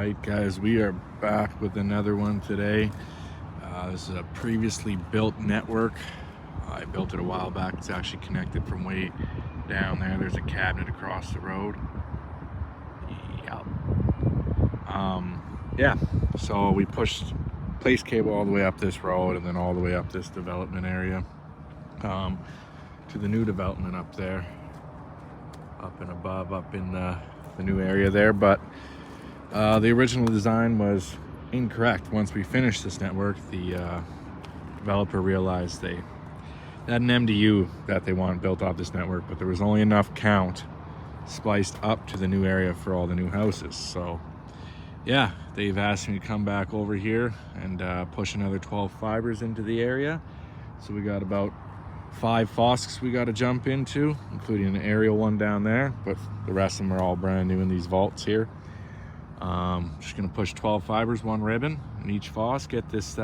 Alright guys, we are back with another one today. This is a previously built network. I built it a while back. It's actually connected from way down there. There's a cabinet across the road. Yeah, so we pushed place cable all the way up this road and then all the way up this development area to the new development up there, up and above, up in the new area there. But the original design was incorrect. Once we finished this network, the developer realized they had an MDU that they wanted built off this network, but there was only enough count spliced up to the new area for all the new houses. So yeah, they've asked me to come back over here and push another 12 fibers into the area. So we got about 5 FOSCs we got to jump into, including an aerial one down there, but the rest of them are all brand new in these vaults here. Just gonna push 12 fibers, 1 ribbon in each FOSC, get this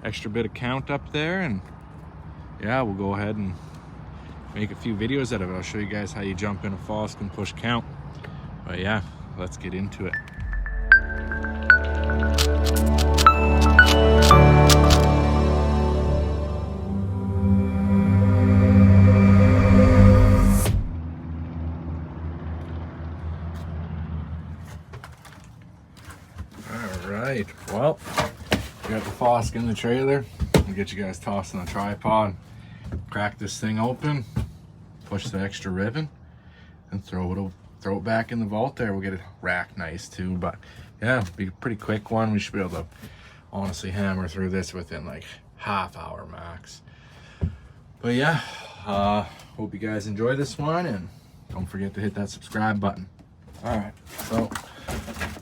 extra bit of count up there, and yeah, we'll go ahead and make a few videos out of it. I'll show you guys how you jump in a FOSC and push count. But yeah, let's get into it. Alright, well, we got the FOSC in the trailer. I'll get you guys tossed on a tripod, crack this thing open, push the extra ribbon, and throw it back in the vault there. We'll get it racked nice too, but yeah, it'll be a pretty quick one. We should be able to honestly hammer through this within like half hour max. But yeah, hope you guys enjoy this one, and don't forget to hit that subscribe button. Alright, so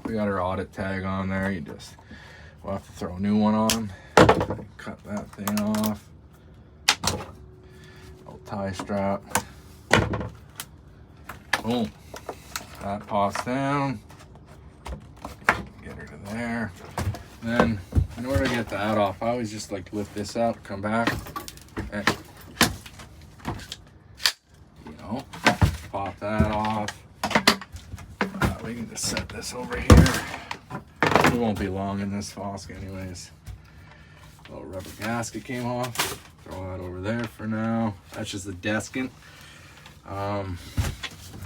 we got our audit tag on there. We'll have to throw a new one on. Cut that thing off. Little tie strap. Boom. That pops down. Get her to there. Then, in order to get that off, I always just like lift this up, come back, and pop that off. We can just set this over here. It won't be long in this FOSC anyways. Little rubber gasket came off. Throw that over there for now. That's just the deskant.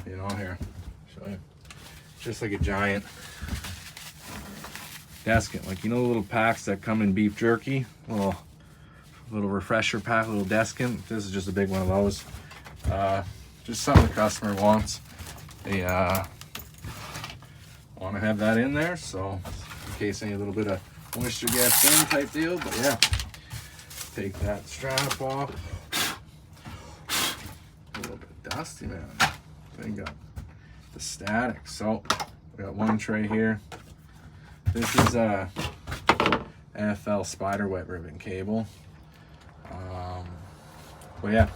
Here, show you. Just like a giant deskant. Like, the little packs that come in beef jerky. Little refresher pack, little deskant. This is just a big one of those. Just something the customer wants. They want to have that in there, so in case any little bit of moisture gets in type deal. But yeah, take that strap off. A little bit dusty, man. Thing got the static. So we got one tray here. This is a NFL spider wet ribbon cable. But yeah,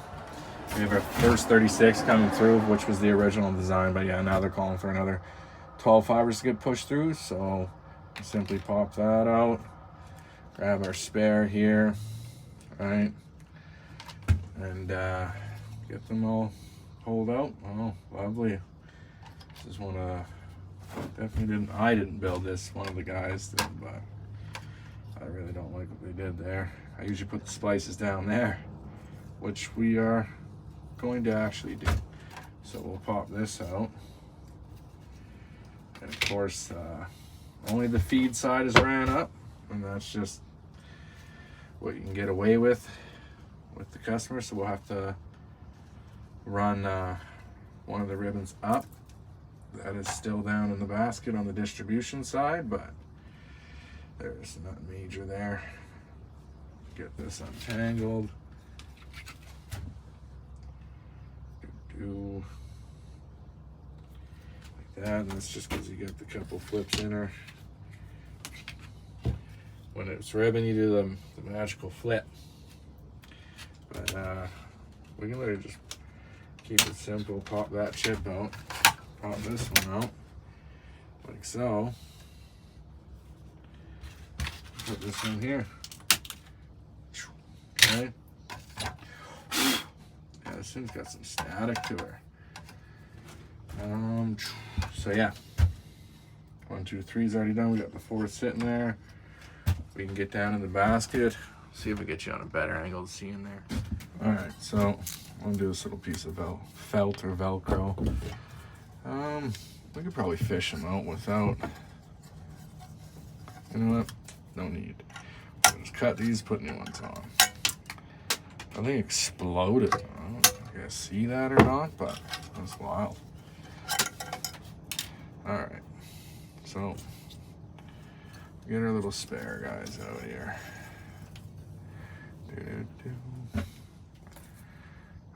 we have our first 36 coming through, which was the original design. But yeah, now they're calling for another 12 fibers to get pushed through, so simply pop that out, grab our spare here, right, and get them all pulled out. Oh, lovely. This is one of I didn't build this, one of the guys did, but I really don't like what they did there. I usually put the splices down there, which we are going to actually do. So we'll pop this out. And of course, only the feed side is ran up, and that's just what you can get away with the customer. So we'll have to run one of the ribbons up. That is still down in the basket on the distribution side, but there's nothing major there. Get this untangled. That, and that's just because you got the couple flips in her. When it's ribbon, you do the magical flip. But we can literally just keep it simple. Pop that chip out. Pop this one out, like so. Put this one here. Okay. Yeah, this thing's got some static to her. So yeah, 1, 2, 3 is already done. We got the 4 sitting there. We can get down in the basket. See if we get you on a better angle to see in there. All right, so I'm gonna do this little piece of felt or Velcro. We could probably fish them out without. You know what? No need. I'll just cut these, put new ones on. I think exploded. I don't know if you guys see that or not, but that's wild. All right, so get our little spare guys out here.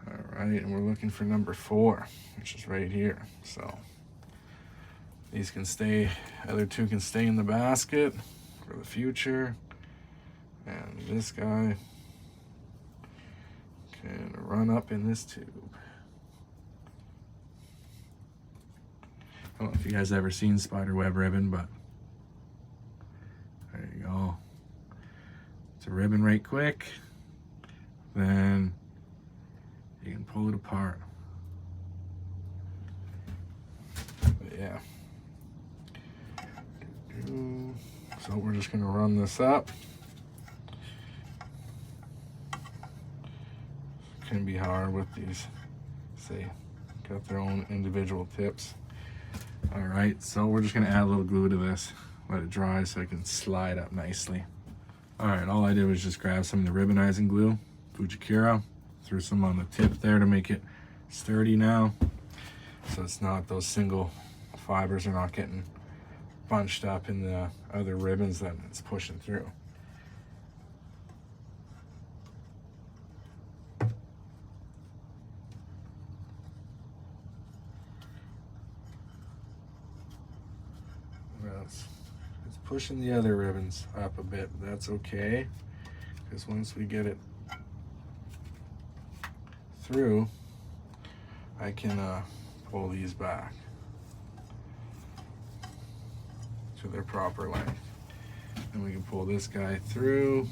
All right, and we're looking for number 4, which is right here. So these can stay, other 2 can stay in the basket for the future. And this guy can run up in this tube. I don't know if you guys ever seen spiderweb ribbon, but there you go. It's a ribbon right quick. Then you can pull it apart. But yeah. So we're just gonna run this up. Can be hard with these, say, got their own individual tips. All right, so we're just gonna add a little glue to this, let it dry so it can slide up nicely. All right, all I did was just grab some of the ribbonizing glue, Fujikura, threw some on the tip there to make it sturdy now, so it's not, those single fibers are not getting bunched up in the other ribbons that it's pushing through. It's pushing the other ribbons up a bit, but that's okay, because once we get it through, I can pull these back to their proper length. And we can pull this guy through.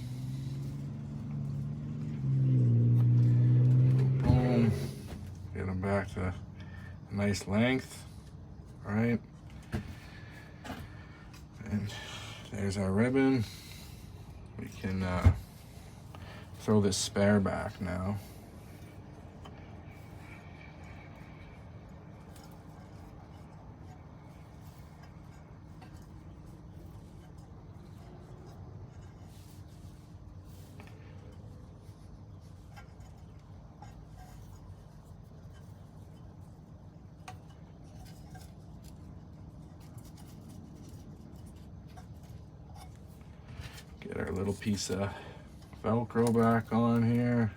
Boom. Get him back to a nice length. All right. And there's our ribbon. We can throw this spare back now. Get our little piece of Velcro back on here.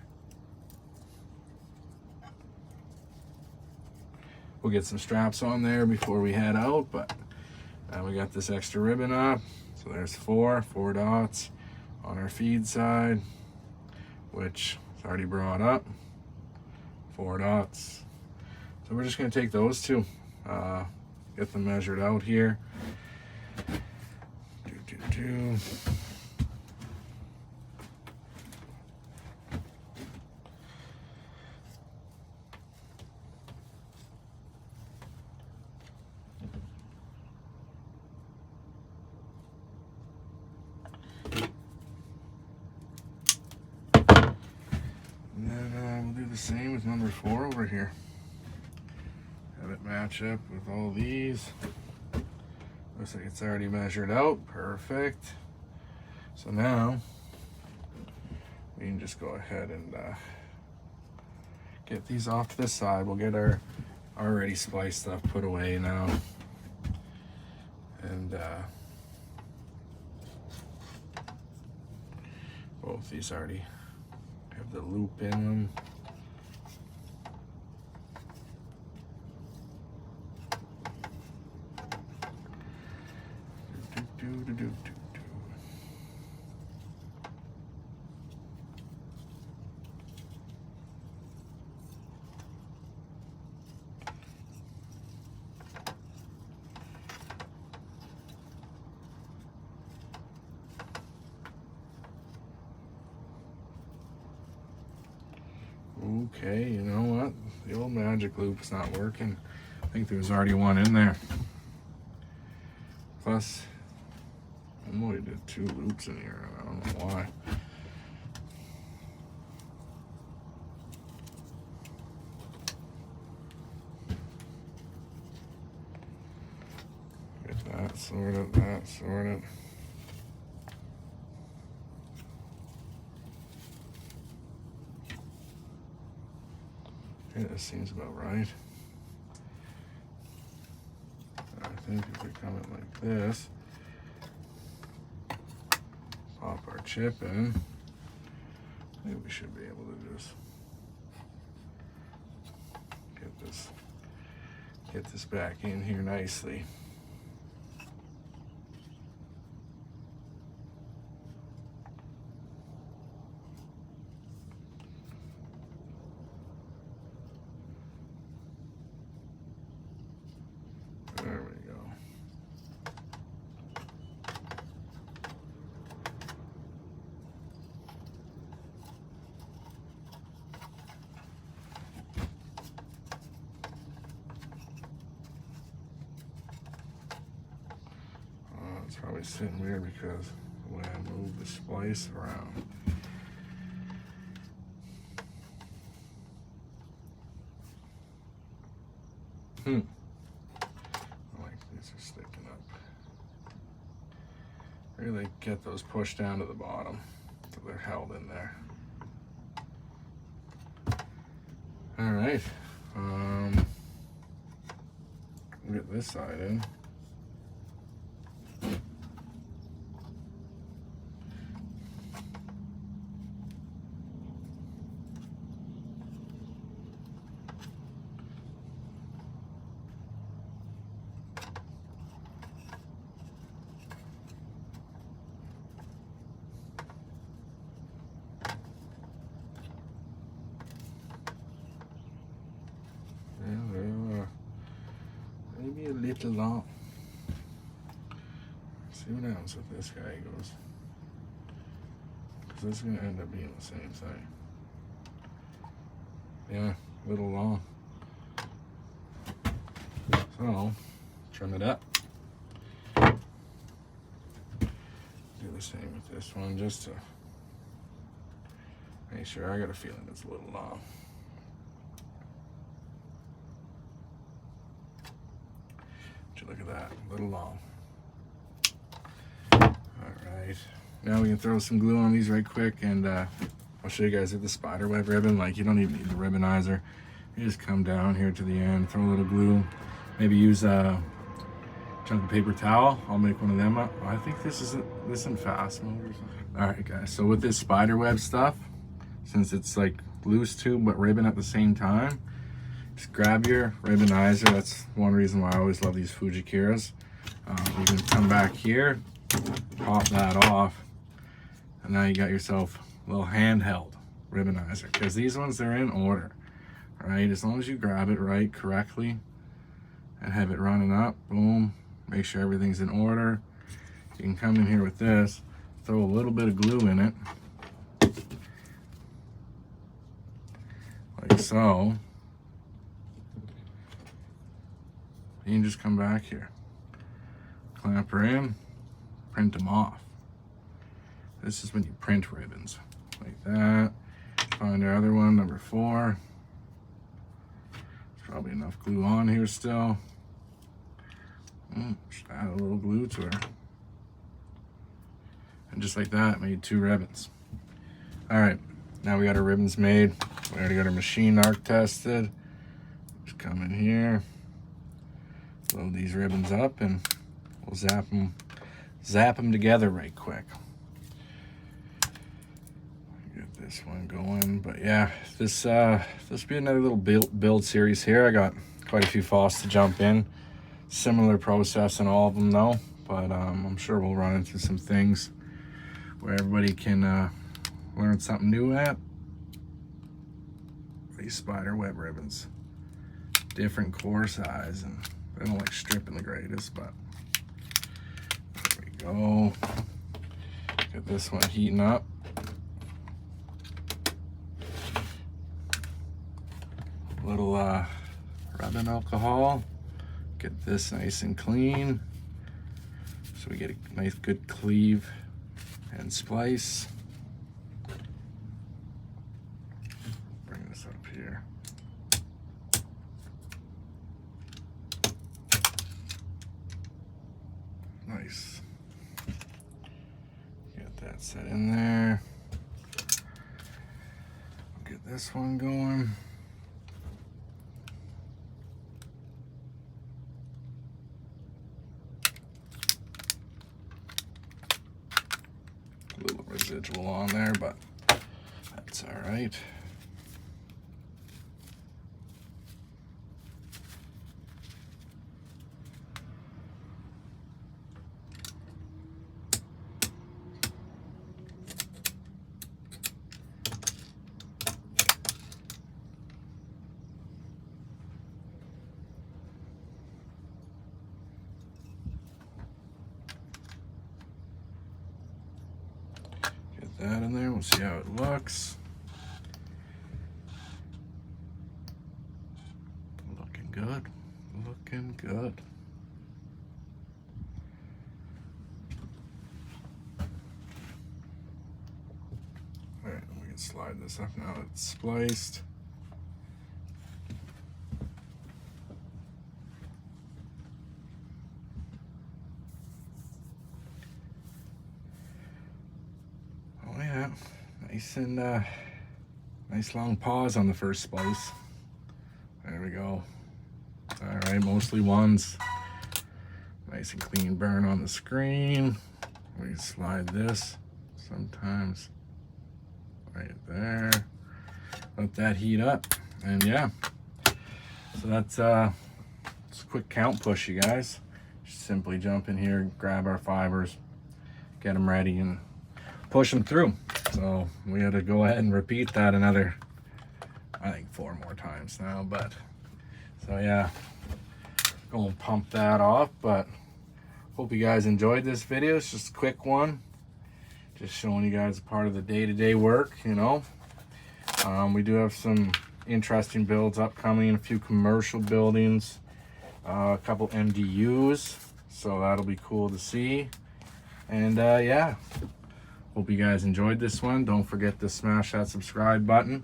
We'll get some straps on there before we head out, but now we got this extra ribbon up. So there's four dots on our feed side, which is already brought up. 4 dots. So we're just gonna take those two, get them measured out here. Do. And then we'll do the same with number 4 over here. Have it match up with all these. Looks like it's already measured out. Perfect. So now we can just go ahead and get these off to the side. We'll get our already spliced stuff put away now. And both these already have the loop in them. Okay, you know what? The old magic loop is not working. I think there was already one in there. Plus, I only did 2 loops in here, and I don't know why. Get that sorted, that sorted. Okay, this seems about right. I think if we come in like this, pop our chip in, I think we should be able to just get this back in here nicely. There we go. It's probably sitting weird because the way I move the splice around. Like these are sticking up. Really get those pushed down to the bottom so they're held in there. All right. We'll get this side in. Maybe a little long. See what happens with this guy goes. Because this is going to end up being the same side. Yeah, a little long. So, trim it up. Do the same with this one just to make sure. I got a feeling it's a little long. Look at that, a little long. All right, now we can throw some glue on these right quick, and I'll show you guys with the spider web ribbon. Like, you don't even need the ribbonizer. You just come down here to the end, throw a little glue, maybe use a chunk of paper towel. I'll make one of them up. I think this isn't fast mode. All right, guys, so with this spider web stuff, since it's like loose tube but ribbon at the same time, just grab your ribbonizer. That's one reason why I always love these Fujikiras. You can come back here, pop that off, and now you got yourself a little handheld ribbonizer. Because these ones, they're in order, right? As long as you grab it right correctly and have it running up, boom, make sure everything's in order. You can come in here with this, throw a little bit of glue in it, like so. You can just come back here, clamp her in, print them off. This is when you print ribbons, like that. Find our other one, number 4. There's probably enough glue on here still. Just add a little glue to her. And just like that, made 2 ribbons. All right, now we got our ribbons made. We already got our machine arc tested. Just come in here. Load these ribbons up, and we'll zap them together right quick. Get this one going, but yeah, this be another little build series here. I got quite a few FOSC to jump in. Similar process in all of them though, but I'm sure we'll run into some things where everybody can learn something new at. These spider web ribbons, different core size, and I don't like stripping the greatest, but there we go. Get this one heating up. Little rubbing alcohol. Get this nice and clean. so we get a nice good cleave and splice. Bring this up here. Nice. Get that set in there. Get this one going. A little residual on there, but that's all right. That in there, we'll see how it looks. Looking good, looking good. All right, we can slide this up now that it's spliced. Nice and nice long pause on the first splice. There we go. All right, mostly ones. Nice and clean burn on the screen. We slide this sometimes right there. Let that heat up, and yeah. So that's a quick count push, you guys. Just simply jump in here, grab our fibers, get them ready, and push them through. So we had to go ahead and repeat that another, I think 4 more times now, but so yeah, go and pump that off. But hope you guys enjoyed this video. It's just a quick one, just showing you guys a part of the day-to-day work, you know. We do have some interesting builds upcoming, a few commercial buildings, a couple MDUs, so that'll be cool to see. And yeah, hope you guys enjoyed this one. Don't forget to smash that subscribe button,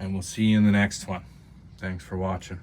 and we'll see you in the next one. Thanks for watching.